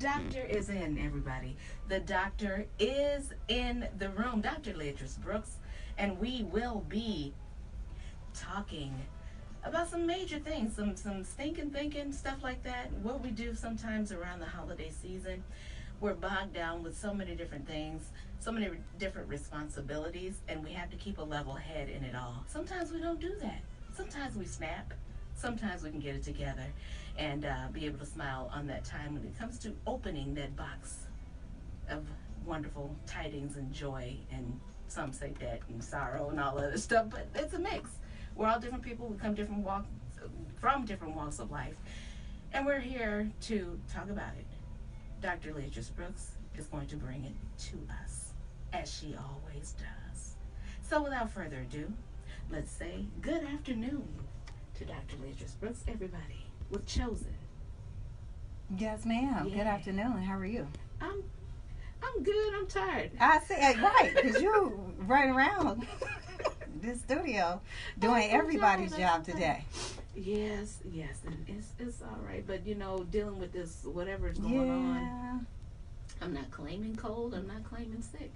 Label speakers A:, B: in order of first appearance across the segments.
A: doctor is in, everybody. The doctor is in the room. Dr. Leatrice Brooks, and we will be talking about some major things, some stinking thinking, stuff like that. What we do sometimes around the holiday season. We're bogged down with so many different things, so many different responsibilities, and we have to keep a level head in it all. Sometimes we don't do that. Sometimes we snap. Sometimes we can get it together and be able to smile on that time when it comes to opening that box of wonderful tidings and joy, and some say debt and sorrow and all other stuff, but it's a mix. We're all different people. We come from different walks of life, and we're here to talk about it. Dr. Leatrice Brooks is going to bring it to us, as she always does. So without further ado, let's say good afternoon to Dr. Leatrice Brooks, everybody, with Chosen.
B: Yes, ma'am.
A: Yeah.
B: Good afternoon. How are you?
A: I'm good. I'm tired.
B: I see. Right, because you right around this studio doing everybody's job today.
A: Yes, and it's all right. But dealing with this whatever's going on. I'm not claiming cold. I'm not claiming sick.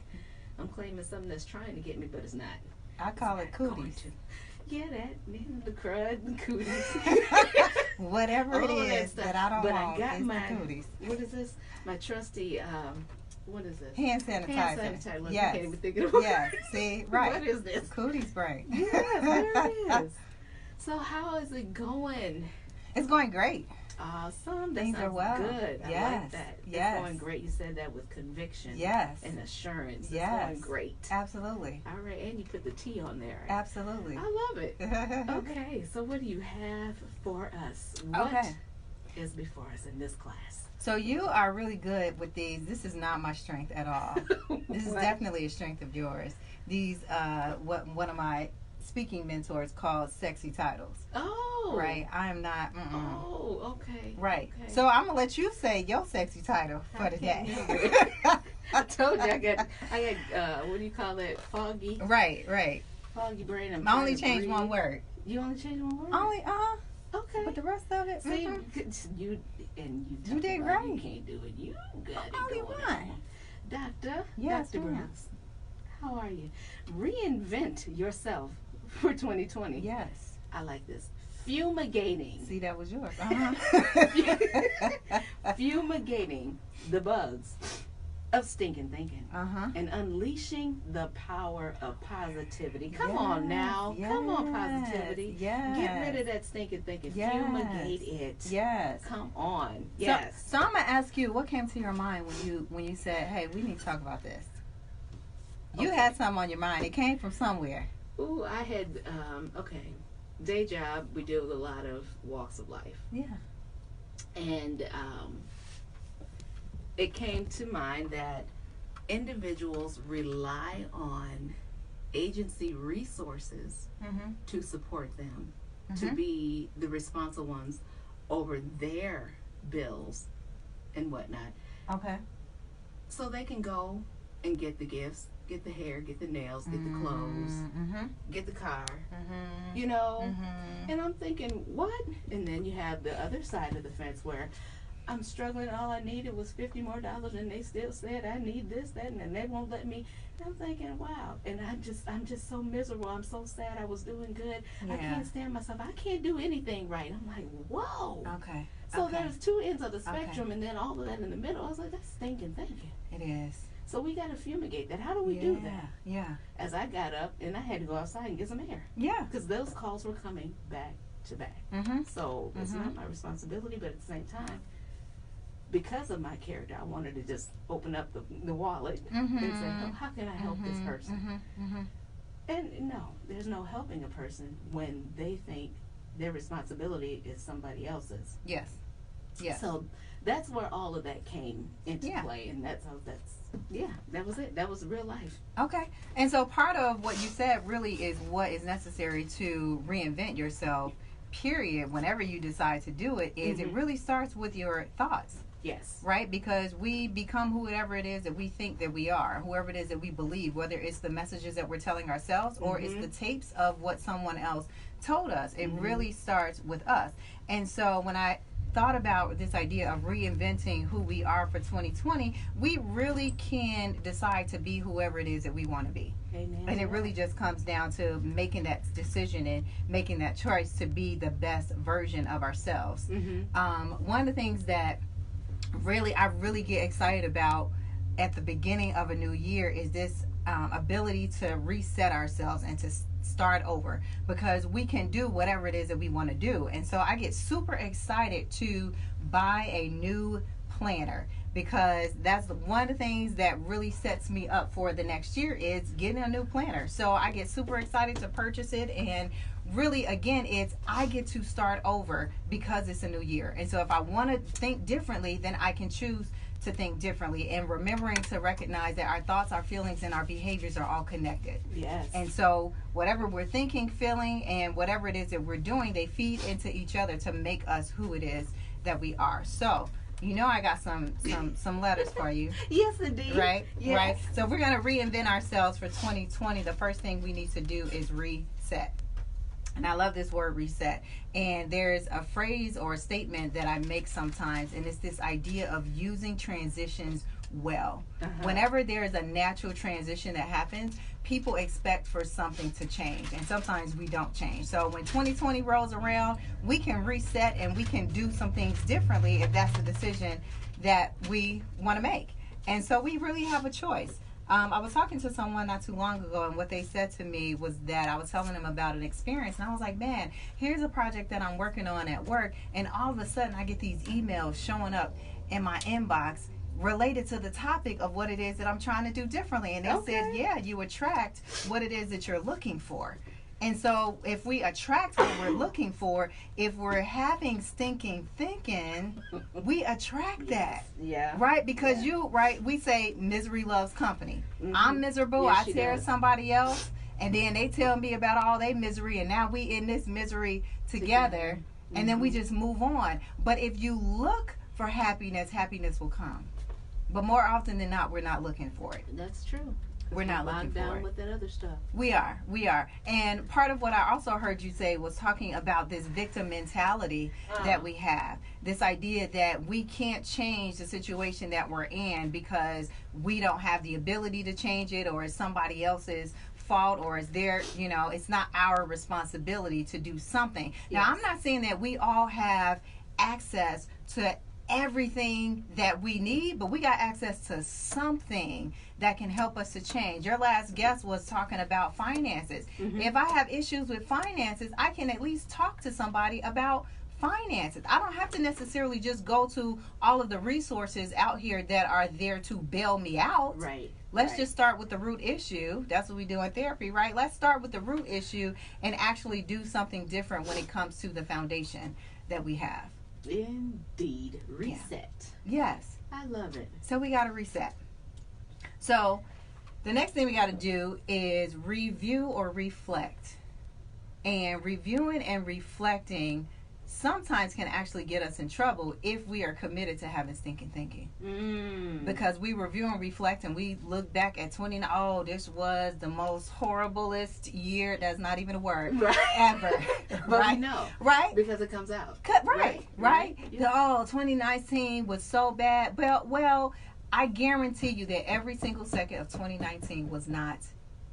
A: I'm claiming something that's trying to get me, but it's not.
B: I call it cooties.
A: Yeah, the crud and cooties.
B: Whatever it is that I don't want,
A: I got
B: it's
A: my
B: the cooties.
A: What is this? My trusty. What is this?
B: Hand sanitizer.
A: Hand sanitizer.
B: Yes.
A: I can't even think of it.
B: Yes. See, right.
A: What is this?
B: Cootie spray.
A: Yes, there it is. So how is it going?
B: It's going great.
A: Awesome. That
B: Things
A: sounds
B: are well.
A: good. I
B: Yes.
A: like that.
B: Yes.
A: It's going great. You said that with conviction.
B: Yes.
A: And assurance. It's
B: Yes.
A: going great.
B: Absolutely.
A: All right. And you put the T on there.
B: Absolutely.
A: I love it. Okay. So what do you have for us? What is before us in this class?
B: So you are really good with these. This is not my strength at all. This is definitely a strength of yours. These, what one of my speaking mentors called sexy titles.
A: Oh.
B: Right. I am not.
A: Oh, okay.
B: Right.
A: Okay.
B: So I'm gonna let you say your sexy title for the day.
A: I told you I got what do you call that? Foggy.
B: Right.
A: Foggy brain.
B: I only changed one word.
A: You only changed one word?
B: Only
A: Okay.
B: But the rest of it.
A: See, you
B: did right.
A: You can't do it. You got it
B: Only
A: going
B: one.
A: on. Doctor.
B: Yes,
A: Dr.
B: ma'am.
A: Brooks. How are you? Reinvent yourself for 2020.
B: Yes.
A: I like this. Fumigating.
B: See, that was yours.
A: Fumigating the bugs of stinking thinking. And unleashing the power of positivity. Come on now.
B: Yes,
A: Come on, positivity.
B: Yes.
A: Get rid of that stinking thinking.
B: Yes.
A: Fumigate it.
B: Yes.
A: Come on. Yes.
B: So I'm gonna ask you, what came to your mind when you said, "Hey, we need to talk about this"? You had something on your mind. It came from somewhere.
A: Ooh, I had day job. We deal with a lot of walks of life.
B: Yeah.
A: And it came to mind that individuals rely on agency resources to support them, to be the responsible ones over their bills and whatnot.
B: Okay.
A: So they can go and get the gifts, get the hair, get the nails, get the clothes, get the car, And I'm thinking, what? And then you have the other side of the fence where I'm struggling. All I needed was $50 more, and they still said I need this, that, and they won't let me. And I'm thinking, wow. And I'm just so miserable. I'm so sad. I was doing good.
B: Yeah.
A: I can't stand myself. I can't do anything right. I'm like, whoa.
B: Okay.
A: So there's two ends of the spectrum, and then all of that in the middle. I was like, that's stinking thinking.
B: It is.
A: So we got to fumigate that. How do we do that?
B: Yeah.
A: As I got up, and I had to go outside and get some air.
B: Yeah.
A: Because those calls were coming back to back. So it's not my responsibility, but at the same time, because of my character, I wanted to just open up the wallet and say, oh, how can I help this person? And no, there's no helping a person when they think their responsibility is somebody else's.
B: Yes. Yes.
A: So that's where all of that came into play, and that was it. That was real life.
B: Okay. And so part of what you said really is what is necessary to reinvent yourself, period, whenever you decide to do it, is it really starts with your thoughts.
A: Yes.
B: Right? Because we become whoever it is that we think that we are, whoever it is that we believe, whether it's the messages that we're telling ourselves or it's the tapes of what someone else told us. It really starts with us. And so when I thought about this idea of reinventing who we are for 2020, we really can decide to be whoever it is that we want to be.
A: Amen.
B: And it really just comes down to making that decision and making that choice to be the best version of ourselves. One of the things that I really get excited about at the beginning of a new year is this ability to reset ourselves and to start over, because we can do whatever it is that we want to do. And so I get super excited to buy a new planner, because that's one of the things that really sets me up for the next year is getting a new planner. So I get super excited to purchase it, and really, again, I get to start over because it's a new year. And so if I want to think differently, then I can choose to think differently, and remembering to recognize that our thoughts, our feelings, and our behaviors are all connected.
A: Yes.
B: And so whatever we're thinking, feeling, and whatever it is that we're doing, they feed into each other to make us who it is that we are. So, I got some letters for you.
A: Yes, indeed.
B: Right?
A: Yes.
B: Right. So if we're going to reinvent ourselves for 2020, the first thing we need to do is reset. And I love this word reset. And there's a phrase or a statement that I make sometimes, and it's this idea of using transitions well. Whenever there is a natural transition that happens, people expect for something to change, and sometimes we don't change. So when 2020 rolls around, we can reset and we can do some things differently if that's the decision that we want to make. And so we really have a choice. I was talking to someone not too long ago, and what they said to me was that I was telling them about an experience, and I was like, man, here's a project that I'm working on at work, and all of a sudden I get these emails showing up in my inbox related to the topic of what it is that I'm trying to do differently. And they said, yeah, you attract what it is that you're looking for. And so if we attract what we're looking for, if we're having stinking thinking, we attract that.
A: Yeah.
B: Right? Because we say misery loves company. I'm miserable.
A: Yes,
B: I tear somebody else, and then they tell me about all their misery, and now we in this misery together, and then we just move on. But if you look for happiness, happiness will come. But more often than not, we're not looking for it.
A: That's true.
B: We're not looking for it.
A: With that other stuff.
B: We are. And part of what I also heard you say was talking about this victim mentality that we have. This idea that we can't change the situation that we're in because we don't have the ability to change it, or it's somebody else's fault, or is there, it's not our responsibility to do something. Now, I'm not saying that we all have access to everything that we need, but we got access to something that can help us to change. Your last guest was talking about finances. If I have issues with finances, I can at least talk to somebody about finances. I don't have to necessarily just go to all of the resources out here that are there to bail me out.
A: Right.
B: Let's just start with the root issue. That's what we do in therapy, right? Let's start with the root issue and actually do something different when it comes to the foundation that we have.
A: Indeed. Reset.
B: Yes.
A: I love it.
B: So we got to reset. So the next thing we got to do is review or reflect. And reviewing and reflecting sometimes can actually get us in trouble if we are committed to having stinking thinking. Because we review and reflect and we look back at this was the most horriblest year, that's not even a word, ever.
A: But we know.
B: Right?
A: Because it comes out.
B: Right.
A: Yeah.
B: 2019 was so bad. Well, I guarantee you that every single second of 2019 was not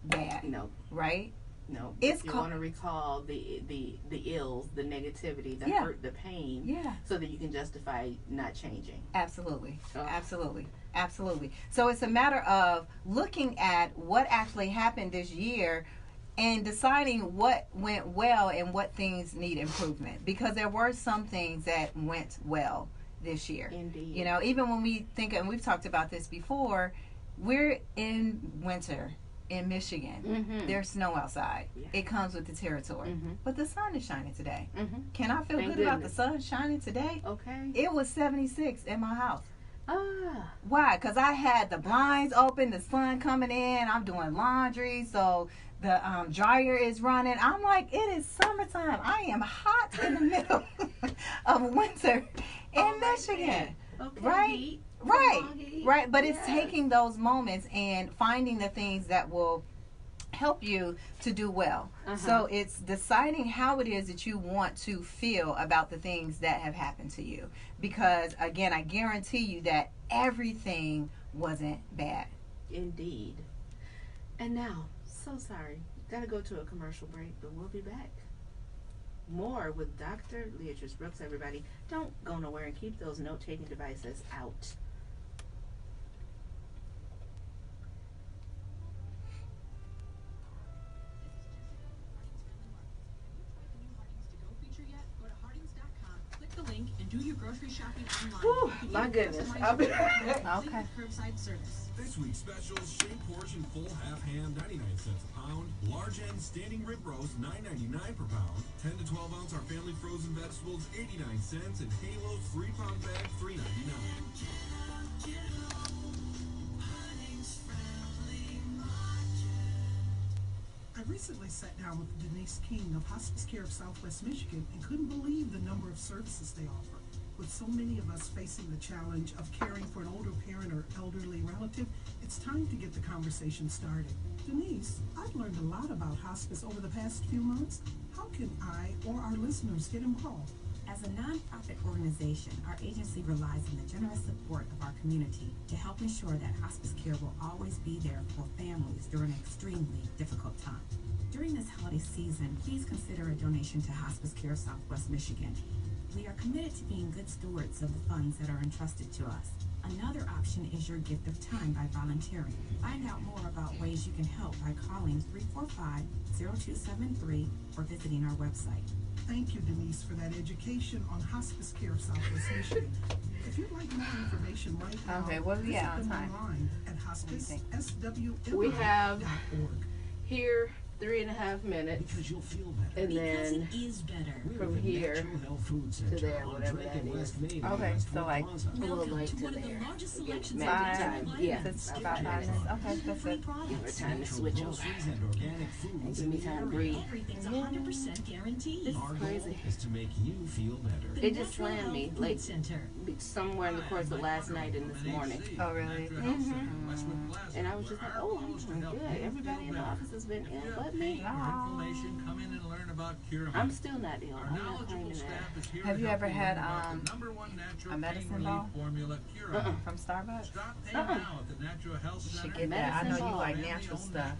B: bad.
A: No.
B: Right?
A: No, if you want to recall the ills, the negativity, the hurt, the pain, so that you can justify not changing.
B: Absolutely. So it's a matter of looking at what actually happened this year and deciding what went well and what things need improvement. Because there were some things that went well this year.
A: Indeed.
B: Even when we think, and we've talked about this before, we're in winter. In Michigan, there's snow outside. It comes with the territory. But the sun is shining today. Can I feel good about the sun shining today?
A: Okay.
B: It was 76 in my house. Why? Because I had the blinds open, the sun coming in, I'm doing laundry, so the dryer is running. I'm like, it is summertime. I am hot in the middle of winter in Michigan.
A: Okay.
B: Right? Right. But it's taking those moments and finding the things that will help you to do well. So it's deciding how it is that you want to feel about the things that have happened to you. Because again, I guarantee you that everything wasn't bad.
A: Indeed. And now, so sorry, gotta go to a commercial break, but we'll be back. More with Dr. Leatrice Brooks, everybody. Don't go nowhere and keep those note-taking devices out.
C: Link and do your grocery shopping online.
A: Whew, my goodness. I'll be right back.
B: Okay.
C: Curbside service.
D: This week's specials: shake portion full half ham, 99 cents a pound. Large end standing rib roast, $9.99 per pound. 10 to 12 ounce our family frozen vegetables, 89 cents. And Halo's 3-pound bag, $3.99.
E: I recently sat down with Denise King of Hospice Care of Southwest Michigan and couldn't believe the number of services they offer. With so many of us facing the challenge of caring for an older parent or elderly relative, it's time to get the conversation started. Denise, I've learned a lot about hospice over the past few months. How can I or our listeners get involved?
F: As a nonprofit organization, our agency relies on the generous support of our community to help ensure that hospice care will always be there for families during an extremely difficult time. During this holiday season, please consider a donation to Hospice Care of Southwest Michigan. We are committed to being good stewards of the funds that are entrusted to us. Another option is your gift of time by volunteering. Find out more about ways you can help by calling 345-0273 or visiting our website.
E: Thank you, Denise, for that education on Hospice Care of Southwest Michigan. If you'd like more information right now,
B: Okay, what do we got on
E: visit them
B: time?
E: online at hospiceswmi.org.
A: We have here 3.5 minutes,
G: Because you'll feel better.
A: and then
C: It is better.
G: We're
A: from
G: the
A: here
G: Natural Health Food Center
A: there,
G: on
A: whatever
G: Drake
A: that
G: and
A: is.
G: West Main in
B: Okay,
G: West
B: so like
G: Plaza.
A: a little
C: Welcome
A: like
C: to
A: to
C: one of the
A: there.
C: largest
A: Again,
C: selections
A: magic
C: of
A: time. Yeah,
B: It's
A: about
B: about 5 minutes. Okay, that's
C: free
B: it.
A: give her
C: products.
A: time to
G: Natural
A: switch over
G: groceries and organic foods
A: and give
G: in
A: me
G: the
A: time to
G: area.
A: breathe.
C: Everything's 100% guaranteed.
A: This
G: Our
A: is
G: goal
A: crazy.
G: is to make you feel better.
C: The
A: It just
C: Natural
A: slammed me,
C: Health
A: like,
C: Food Center.
A: somewhere in the course of last night and this morning.
B: Oh, really?
A: And I was just like, oh, I'm doing good. Everybody in the office has been ill but me.
H: Come in and learn about Cure
A: I'm still not ill. I'm not claiming that.
B: Have you ever had a medicine ball
H: formula Cure.
B: from Starbucks?
H: Stop paying now at the Natural Health
B: You should
H: Center.
B: get that. I know
A: Medicine
B: you
A: ball.
B: like natural stuff.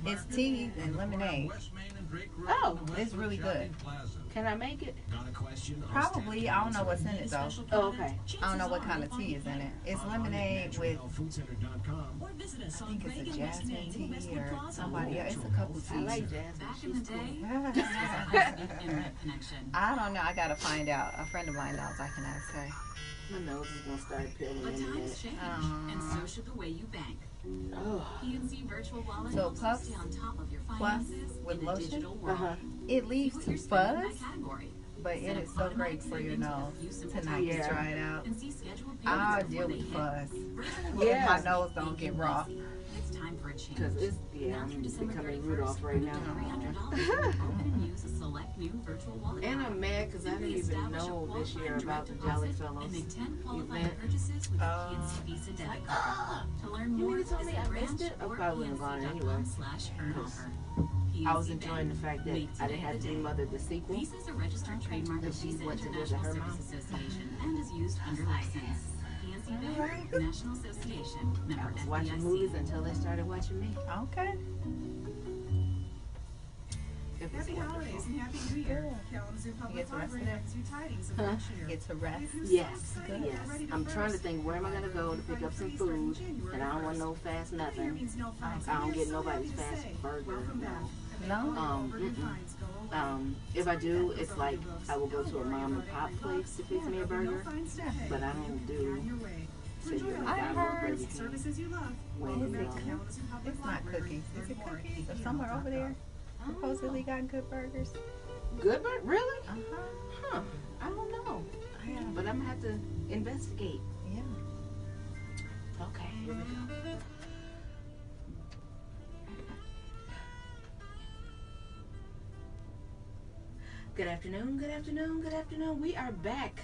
B: It's
H: Market
B: tea
H: on
B: and
H: the corner of
B: lemonade.
H: West Main and Drake Road
A: Oh,
H: in the
B: it's
H: Westwood
B: really
H: Shopping
B: good.
H: Plaza.
A: Can I make it?
G: Got a question? Our
B: Probably.
G: staff
B: I don't know what's in it though.
C: Special
A: Oh,
C: product,
A: okay.
B: I don't know what
C: chances
B: kind
C: are
B: of tea is in it. It's
G: Online at
B: lemonade with,
G: naturalhealthfoodcenter.com.
C: Or visit us
B: I
C: on
B: think it's
C: Reagan
B: a
C: West
B: jasmine
C: Main,
B: tea
C: Westwood
B: or
C: Plaza.
B: somebody else. It's a couple
A: I
B: teas.
A: like Jasmine.
C: Back in
A: She's
C: the
A: cool.
C: day, this was a high-speed internet connection.
B: I don't know. I gotta find out. A friend of mine knows. I can ask her.
A: My nose is gonna start peeling
C: But
A: in a
C: times
A: minute.
C: change, and so should the way you bank.
A: Oh.
C: PNC Virtual Wallet
B: So
C: helps you
B: Puffs
C: stay on top of your
B: Plus
C: finances
B: with
C: in the
B: lotion?
C: digital world.
B: It
C: See
B: leaves
C: what you're
B: some
C: spending
B: fuzz,
C: by category.
B: but it is so great for your nose to not get
A: Yeah.
B: dried out.
C: And see scheduled
B: I'll
C: payments
B: deal
C: before
B: with
C: they
B: fuzz.
C: hit.
A: Yeah.
B: My nose don't get raw.
C: It's time for a change.
A: Because it's, yeah,
C: Now
A: I'm
C: through December
A: becoming
C: 31st,
A: Rudolph right now.
C: $300 open and use a select new virtual wallet.
A: And
C: card.
A: I'm mad because I didn't
C: Simply
A: even
C: establish a
A: know this year
C: qualifying
A: about the
C: direct
A: Jolly
C: deposit
A: Fellows.
C: and make 10 qualifying
A: event.
C: purchases with a PNC Visa debit card. To learn
A: You
C: more,
A: mean to tell me
C: visit
A: I missed
C: branch
A: it? I
C: or
A: probably wouldn't have gone anyway.
C: pnc.com/earnoffer.
A: I was enjoying the fact that I didn't have to demother the sequel.
C: Visa is a registered trademark of
A: But she
C: Visa
A: went to visit
C: International
A: her
C: Service
A: mom.
C: Association and is used under license. PNC Bank, National Association,
A: I
C: member
A: was watching movies
C: FDIC.
A: until they started watching me.
B: Okay.
A: It was
I: Happy
A: wonderful.
I: holidays and Happy New Year.
B: Good.
I: Kalamazoo
B: You
I: Public
B: get to rest
I: Library
B: today?
I: brings you tidings of
A: Huh?
I: next year.
B: Get to rest.
I: If you're so
A: Yes,
I: excited
A: yes.
I: and ready to
A: I'm trying to
I: burst,
A: think where am I gonna go to pick up some food, and I don't want no fast
I: New Year
A: nothing.
I: means no fines.
A: I don't
I: We're
A: get
I: so
A: nobody's
I: happy to
A: fast
I: say,
A: burger.
I: Welcome back. And
B: No?
I: may all overdue
A: mm-mm.
I: fines go away.
A: If I do, it's like I will go to a mom and pop place to fix me a burger, but I don't do Senior
B: I
A: McDonald's,
B: heard
A: Burger King.
I: Services you love.
A: When
I: Welcome
A: you
I: back
A: know.
I: to Kalamazoo Public
B: It's not
I: Library.
B: cookies. Is it
I: Learn more
B: cookies?
I: at
B: Or somewhere over there
I: KPL.com.
B: supposedly got good burgers.
A: Good burger? Really?
B: Uh-huh.
A: Huh. I don't know.
B: Yeah.
A: But I'm gonna have to investigate.
B: Yeah.
A: Okay, here we go. Good afternoon, good afternoon, good afternoon. We are back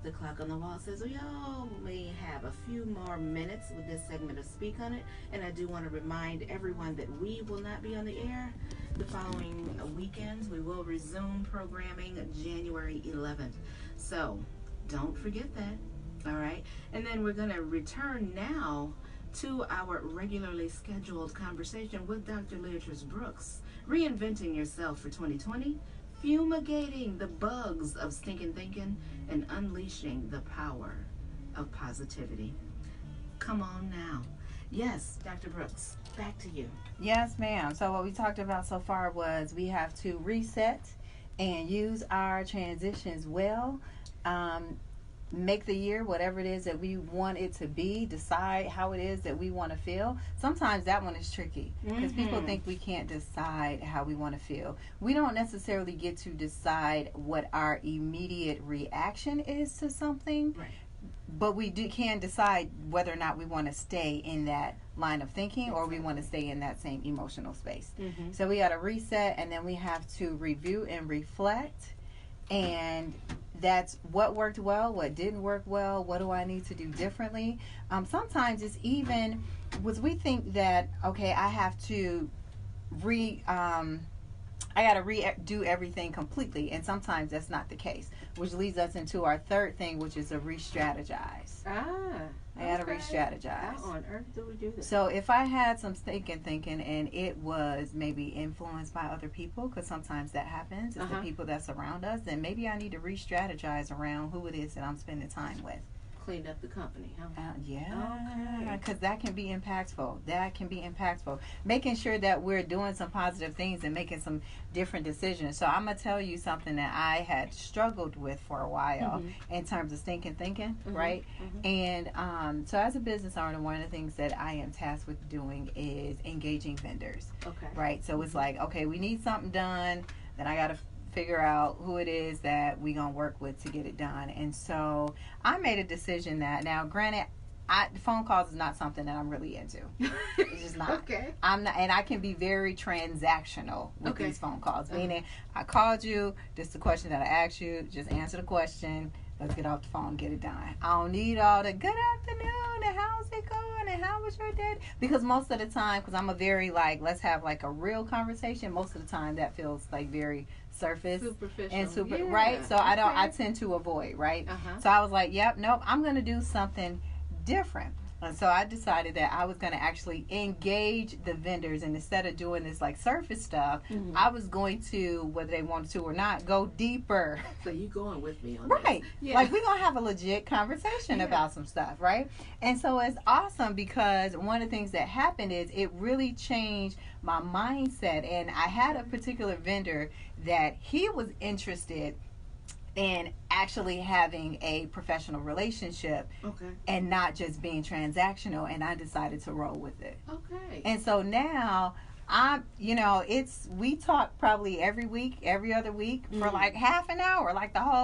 A: The clock on the wall says we only have a few more minutes with this segment of Speak on It, and I do want to remind everyone that we will not be on the air the following weekends. We will resume programming January 11th, so don't forget that. All right, and then we're going to return now to our regularly scheduled conversation with Dr. Leatrice Brooks, reinventing yourself for 2020, fumigating the bugs of stinking thinking, and unleashing the power of positivity. Come on now. Yes, Dr. Brooks, back to you.
B: Yes, ma'am. So what we talked about so far was we have to reset and use our transitions well. Make the year whatever it is that we want it to be. Decide how it is that we want to feel. Sometimes that one is tricky because people think we can't decide how we want to feel. We don't necessarily get to decide what our immediate reaction is to something,
A: Right.
B: but we can decide whether or not we want to stay in that line of thinking or we want to stay in that same emotional space. So we got to reset, and then we have to review and reflect, and that's what worked well, what didn't work well, what do I need to do differently. Sometimes it's even was we think that, okay, I have to I got to redo everything completely, and sometimes that's not the case, which leads us into our third thing, which is a re-strategize. I got to re-strategize.
A: How on earth do we do this?
B: So if I had some thinking and it was maybe influenced by other people, because sometimes that happens, it's the people that surround us, then maybe I need to re-strategize around who it is that I'm spending time with.
A: Cleaned up the company, huh?
B: Yeah, because that can be impactful. Making sure that we're doing some positive things and making some different decisions. So I'm going to tell you something that I had struggled with for a while in terms of stinking thinking, right? And so as a business owner, one of the things that I am tasked with doing is engaging vendors, right? So it's like, okay, we need something done, then I got to figure out who it is that we gonna work with to get it done. And so I made a decision that, now granted, phone calls is not something that I'm really into. It's just not. I'm not, and I can be very transactional with these phone calls. Meaning, I called you, this is the question that I asked you, just answer the question, let's get off the phone, get it done. I don't need all the good afternoon and how's it going and how was your day? Because most of the time, because I'm a very let's have a real conversation, most of the time that feels very surface
A: superficial
B: and right? So I tend to avoid, right? So I was like, yep, nope, I'm going to do something different. And so I decided that I was going to actually engage the vendors, and instead of doing this surface stuff, I was going to, whether they wanted to or not, go deeper.
A: So you going with me on
B: right?
A: This.
B: We're going to have a legit conversation about some stuff, right? And so it's awesome because one of the things that happened is it really changed my mindset. And I had a particular vendor that he was interested in actually having a professional relationship and not just being transactional, and I decided to roll with it. And so now we talk probably every week, every other week for half an hour,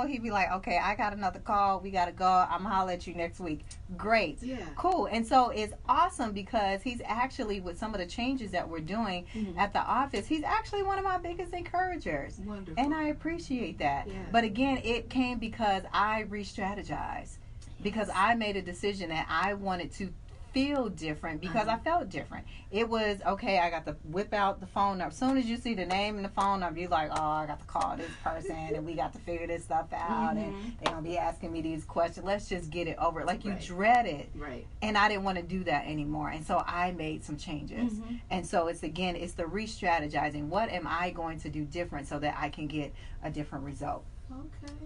B: he'd be like, okay, I got another call, we gotta go, I'm gonna holler at you next week. Great. Cool. And so it's awesome because he's actually, with some of the changes that we're doing at the office, he's actually one of my biggest encouragers.
A: Wonderful.
B: And I appreciate that. But again, it came because I re-strategized, because I made a decision that I wanted to feel different because I felt different. It was, okay, I got to whip out the phone number. As soon as you see the name and the phone number, you're like, oh, I got to call this person and we got to figure this stuff out and they're going to be asking me these questions. Let's just get it over. You dread it.
A: Right.
B: And I didn't want to do that anymore. And so I made some changes. And so it's the re-strategizing. What am I going to do different so that I can get a different result?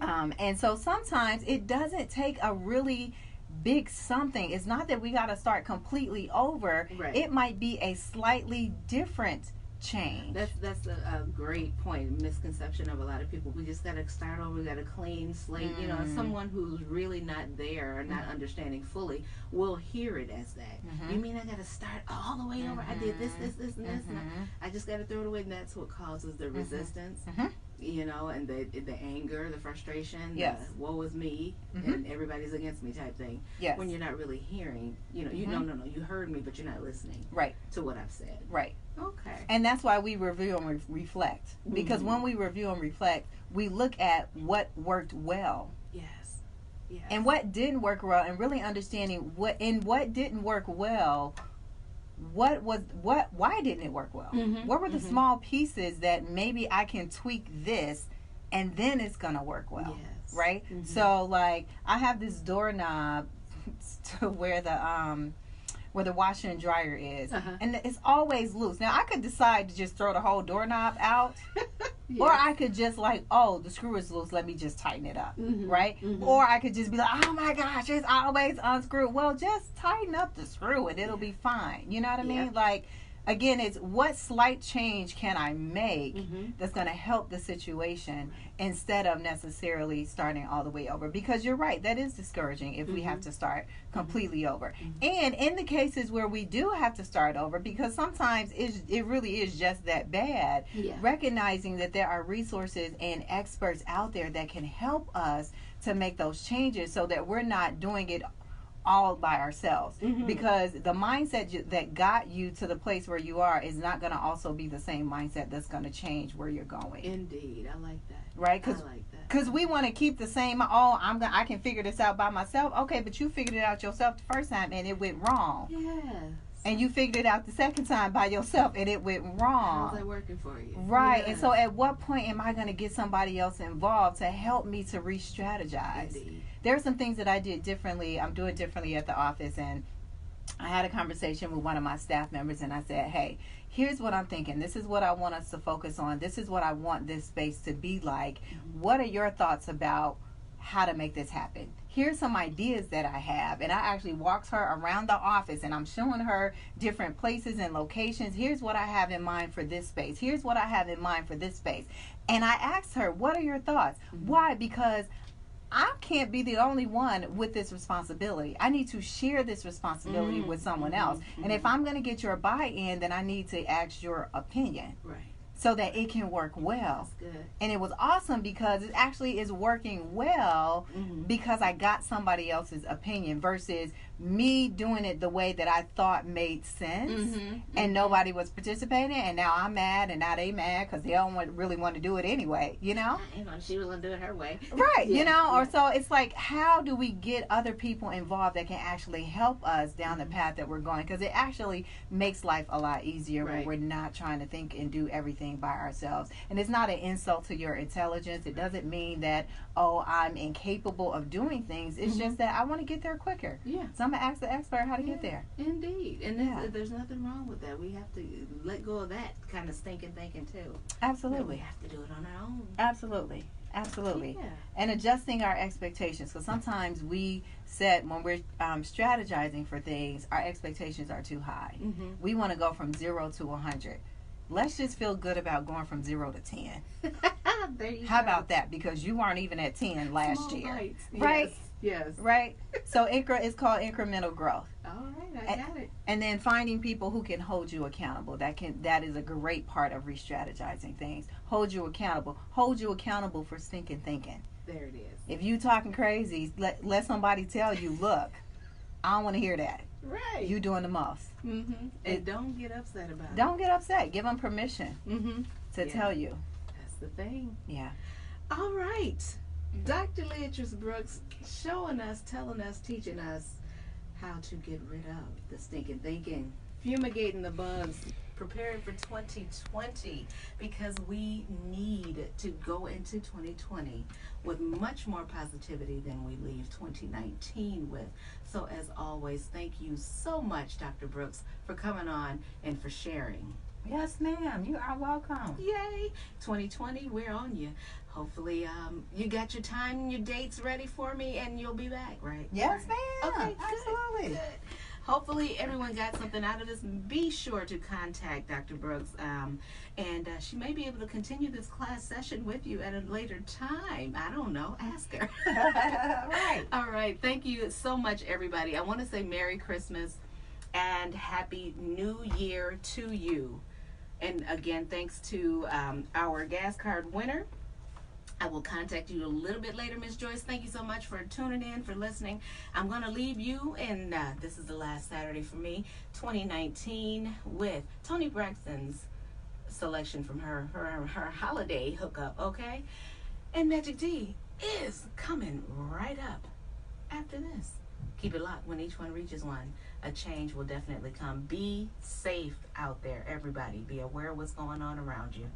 B: And so sometimes it doesn't take a really big something. It's not that we got to start completely over. It might be a slightly different change.
A: That's a great point. Misconception of a lot of people. We just got to start over. We got a clean slate. Someone who's really not there or not understanding fully will hear it as that. You mean I got to start all the way over? I did this, and this, and I just got to throw it away. And that's what causes the resistance. And the anger, the frustration, the woe is me, and everybody's against me type thing. When you're not really hearing, no, you heard me, but you're not listening to what I've said. Okay.
B: And that's why we review and reflect. Because when we review and reflect, we look at what worked well.
I: Yes.
B: and what didn't work well, and really understanding what didn't work well. Why didn't it work well?
I: Mhm,
B: What were the
I: mhm.
B: small pieces that maybe I can tweak this and then it's gonna work well?
I: Yes.
B: Right?
I: Mhm.
B: So like I have this doorknob to where the washer and dryer is,
I: Uh-huh.
B: and it's always loose. Now I could decide to just throw the whole doorknob out,
I: Yes.
B: or I could just like, oh, the screw is loose, let me just tighten it up,
I: Mhm,
B: right?
I: mhm.
B: Or I could just be like, oh my gosh, it's always unscrewed. Well, just tighten up the screw and it'll be fine. You know what I
I: Yeah.
B: mean? Like, again, it's what slight change can I make
I: Mhm.
B: that's going to help the situation instead of necessarily starting all the way over. Because you're right, that is discouraging if we have to start completely over. And in the cases where we do have to start over, because sometimes it really is just that bad,
I: Yeah.
B: recognizing that there are resources and experts out there that can help us to make those changes so that we're not doing it all by ourselves.
I: Mhm.
B: Because the mindset that got you to the place where you are is not going to also be the same mindset that's going to change where you're going.
I: Indeed, I like that.
B: Right?
I: I like that.
B: Because we want to keep the same, I can figure this out by myself. Okay, but you figured it out yourself the first time and it went wrong.
I: Yes.
B: And you figured it out the second time by yourself and it went wrong.
I: How's that working for you?
B: Right. And
I: Yes.
B: so at what point am I going to get somebody else involved to help me to re-strategize?
I: Indeed.
B: There are some things that I did differently. I'm doing differently at the office, and I had a conversation with one of my staff members, and I said, hey, here's what I'm thinking. This is what I want us to focus on. This is what I want this space to be like. What are your thoughts about how to make this happen? Here's some ideas that I have. And I actually walked her around the office, and I'm showing her different places and locations. Here's what I have in mind for this space. Here's what I have in mind for this space. And I asked her, what are your thoughts? Why? Because I can't be the only one with this responsibility. I need to share this responsibility with someone else. And if I'm going to get your buy-in, then I need to ask your opinion.
I: Right.
B: So that it can work well.
I: That's good.
B: And it was awesome because it actually is working well because I got somebody else's opinion versus me doing it the way that I thought made sense and nobody was participating, and now I'm mad and now they mad because they don't really want to do it anyway, you know?
I: She was going to do it her way.
B: Right,
I: Yeah,
B: you know?
I: yeah.
B: Or so it's like, how do we get other people involved that can actually help us down the path that we're going? Because it actually makes life a lot easier when
I: Right.
B: we're not trying to think and do everything by ourselves. And it's not an insult to your intelligence. It doesn't mean that, oh, I'm incapable of doing things. It's just that I want to get there quicker.
I: Yeah.
B: So I'm going to ask the expert how to get there.
I: Indeed. And
B: Yeah.
I: there's nothing wrong with that. We have to let go of that kind of stinking thinking, too. No, we
B: Absolutely.
I: have to do it on our own.
B: Absolutely. Absolutely.
I: Yeah.
B: And adjusting our expectations. Because sometimes we set, when we're strategizing for things, our expectations are too high. We want to go from 0 to 100. Let's just feel good about going from 0 to 10.
I: There you
B: How
I: go.
B: about that? Because you weren't even at 10 last
I: Small
B: year.
I: bites.
B: Right?
I: Yes.
B: Right? So it's called incremental growth.
I: All right, I got it.
B: And then finding people who can hold you accountable. That is a great part of re-strategizing things. Hold you accountable. Hold you accountable for stinking thinking.
I: There it is.
B: If you talking crazy, let somebody tell you, look, I don't want to hear that.
I: Right.
B: You doing the most.
I: And don't get upset about it.
B: Don't get upset. Give them permission to
I: Yeah.
B: tell you.
I: That's the thing.
B: Yeah.
I: All right. Dr. Leatrice Brooks showing us, telling us, teaching us how to get rid of the stinking thinking, fumigating the bugs,
A: Preparing for 2020 because we need to go into 2020 with much more positivity than we leave 2019 with. So as always, thank you so much, Dr. Brooks, for coming on and for sharing.
B: Yes, ma'am. You are welcome.
A: Yay! 2020, we're on you. Hopefully, you got your time and your dates ready for me, and you'll be back, right?
B: Yes, ma'am.
A: Okay, good,
B: Absolutely.
A: good. Hopefully, everyone got something out of this. Be sure to contact Dr. Brooks, and she may be able to continue this class session with you at a later time. I don't know. Ask her.
B: Right.
A: All right. Thank you so much, everybody. I want to say Merry Christmas and Happy New Year to you. And again, thanks to our gas card winner. I will contact you a little bit later, Miss Joyce. Thank you so much for tuning in, for listening. I'm going to leave you, and this is the last Saturday for me, 2019, with Toni Braxton's selection from her holiday hookup, okay? And Magic D is coming right up. after this. Keep it locked. When each one reaches one, a change will definitely come. Be safe out there, everybody. Be aware of what's going on around you.